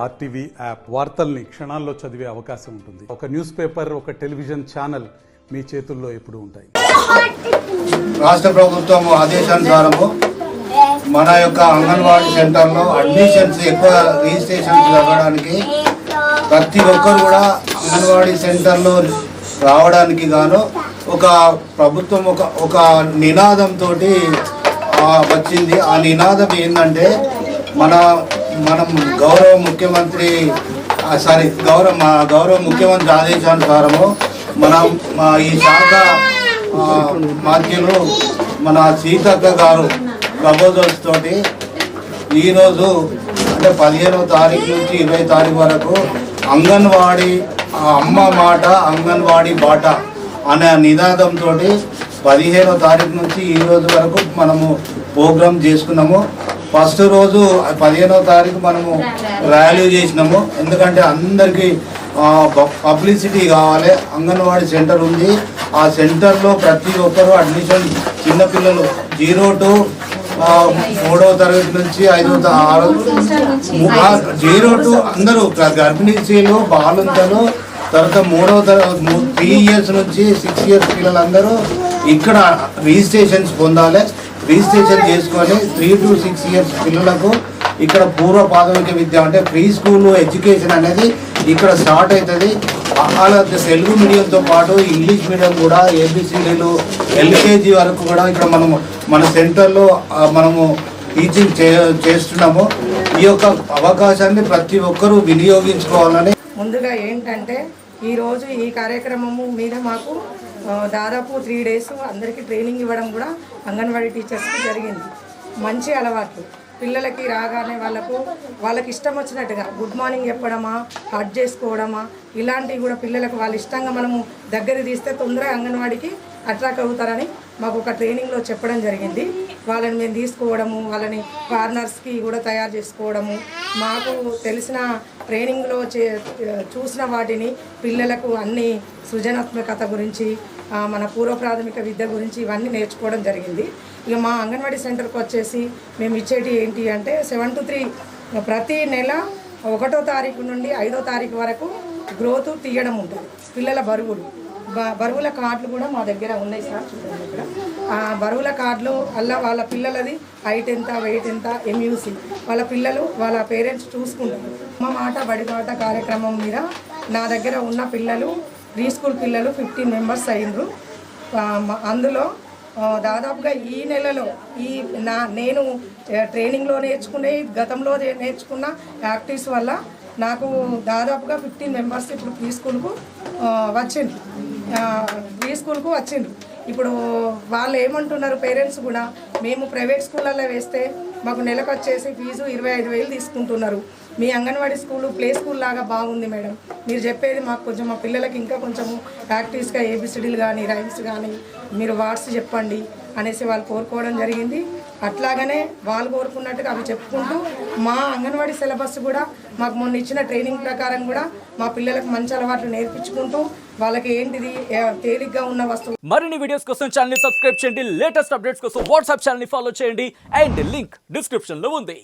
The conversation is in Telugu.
ఆర్టీవీ యాప్ వార్తల్ని క్షణాల్లో చదివే అవకాశం ఉంటుంది. ఒక న్యూస్ పేపర్, ఒక టెలివిజన్ ఛానల్ మీ చేతుల్లో ఎప్పుడూ ఉంటాయి. రాష్ట్ర ప్రభుత్వం ఆదేశానుసారము మన యొక్క అంగన్వాడీ సెంటర్లో అడ్మిషన్స్ ఎక్కువ రిజిస్ట్రేషన్స్ జరగడానికి ప్రతి ఒక్కరు కూడా అంగన్వాడీ సెంటర్లో రావడానికి గాను ఒక ప్రభుత్వం ఒక నినాదంతో వచ్చింది. ఆ నినాదం ఏంటంటే మనం గౌరవ ముఖ్యమంత్రి ఆదేశానుసారము ఈ శాఖ మాధ్యులు మన సీతక్క గారు ప్రపోజల్స్ తోటి ఈరోజు అంటే 15వ తారీఖు నుంచి 20వ తారీఖు వరకు అంగన్వాడీ అమ్మ మాట అంగన్వాడీ బాట అనే నినాదంతో 15వ తారీఖు నుంచి ఈ రోజు వరకు మనము ప్రోగ్రామ్ చేసుకున్నాము. ఫస్ట్ రోజు 15వ తారీఖు మనము ర్యాలీ చేసినాము. ఎందుకంటే అందరికీ పబ్లిసిటీ కావాలి. అంగన్వాడీ సెంటర్ ఉంది. ఆ సెంటర్లో ప్రతి ఒక్కరు అడ్మిషన్ చిన్నపిల్లలు 0 to 3వ తరగతి నుంచి 5వ 0 to అందరూ గర్భిణీ స్త్రీలు, బాలుంతలు, తర్వాత 3వ తరగతి 3 years నుంచి 6 years పిల్లలందరూ ఇక్కడ రిజిస్ట్రేషన్స్ పొందాలి. రిజిస్ట్రేషన్ చేసుకొని 3 to 6 years పిల్లలకు ఇక్కడ పూర్వ ప్రాథమిక విద్య అంటే ప్రీ స్కూల్ ఎడ్యుకేషన్ అనేది ఇక్కడ స్టార్ట్ అవుతుంది. అలా తెలుగు మీడియంతో పాటు ఇంగ్లీష్ మీడియం కూడా ఏబిసిడీలు ఎల్కేజీ వరకు కూడా ఇక్కడ మన సెంటర్లో మనము టీచింగ్ చేస్తున్నాము. ఈ యొక్క అవకాశాన్ని ప్రతి ఒక్కరూ వినియోగించుకోవాలని ముందుగా ఏంటంటే ఈరోజు ఈ కార్యక్రమము మీద మాకు దాదాపు 3 days అందరికీ ట్రైనింగ్ ఇవ్వడం కూడా అంగన్వాడీ టీచర్స్కి జరిగింది. మంచి అలవాట్లు పిల్లలకి రాగానే వాళ్ళకి ఇష్టం వచ్చినట్టుగా గుడ్ మార్నింగ్ చెప్పడమా, హగ్ చేసుకోవడమా, ఇలాంటివి కూడా పిల్లలకు వాళ్ళ ఇష్టంగా మనము దగ్గర తీస్తే తొందరగా అంగన్వాడీకి అట్రాక్ట్ అవుతారని మాకు ఒక ట్రైనింగ్లో చెప్పడం జరిగింది. వాళ్ళని మేము తీసుకోవడము, వాళ్ళని కార్నర్స్కి కూడా తయారు చేసుకోవడము, మాకు తెలిసిన ట్రైనింగ్లో చూసిన వాటిని పిల్లలకు అన్ని సృజనాత్మకత గురించి, మన పూర్వ ప్రాథమిక విద్య గురించి ఇవన్నీ నేర్చుకోవడం జరిగింది. ఇక మా అంగన్వాడీ సెంటర్కి వచ్చేసి మేము ఇచ్చేటి ఏంటి అంటే 7 to 3 ప్రతి నెల 1వ తారీఖు నుండి 5వ తారీఖు వరకు గ్రోత్ తీయడం ఉంటుంది. పిల్లల బరువుల కార్డులు కూడా మా దగ్గర ఉన్నాయి సార్, చూడండి ఇక్కడ. ఆ బరువుల కార్డులు అలా వాళ్ళ పిల్లలది హైట్ ఎంత, వెయిట్ ఎంత, MUC వాళ్ళ పిల్లలు వాళ్ళ పేరెంట్స్ చూసుకుంటారు. మా మాట బడి బాట కార్యక్రమం మీద నా దగ్గర ఉన్న పిల్లలు ప్రీ స్కూల్ పిల్లలు 15 members అయినరు. అందులో దాదాపుగా ఈ నెలలో నేను ట్రైనింగ్లో నేర్చుకునే గతంలో నేర్చుకున్న యాక్టివిటీస్ వల్ల నాకు దాదాపుగా 15 members ఇప్పుడు ప్రీ స్కూల్కు వచ్చిండ్రు. ఇప్పుడు వాళ్ళు ఏమంటున్నారు పేరెంట్స్ కూడా, మేము ప్రైవేట్ స్కూళ్ళల్లో వేస్తే మాకు నెలకు వచ్చేసి ఫీజు 25,000 తీసుకుంటున్నారు. మీ అంగన్వాడీ స్కూలు ప్లే స్కూల్ లాగా బాగుంది మేడం, మీరు చెప్పేది మాకు కొంచెం మా పిల్లలకి ఇంకా కొంచెము యాక్టివ్స్గా ఏబిసిడీలు కానీ రైమ్స్ కానీ మీరు వర్డ్స్ చెప్పండి అనేసి వాళ్ళు కోరుకోవడం జరిగింది. అట్లాగనే వాళ్ళు కోరుకున్నట్టుగా అవి చెప్పుకుంటూ మా అంగన్వాడీ సిలబస్ కూడా మాకు మొన్న ఇచ్చిన ట్రైనింగ్ ప్రకారం కూడా మా పిల్లలకు మంచి అలవాట్లు నేర్పించుకుంటూ వాళ్ళకి ఏంటిది తేలిగ్గా ఉన్న వస్తువులు. మరిన్ని వీడియోస్ కోసం ఛానల్ ని సబ్స్క్రైబ్ చేయండి. లేటెస్ట్ అప్డేట్స్ కోసం వాట్సాప్ ఛానల్ ని ఫాలో చేయండి. అండ్ లింక్ డిస్క్రిప్షన్ లో ఉంది.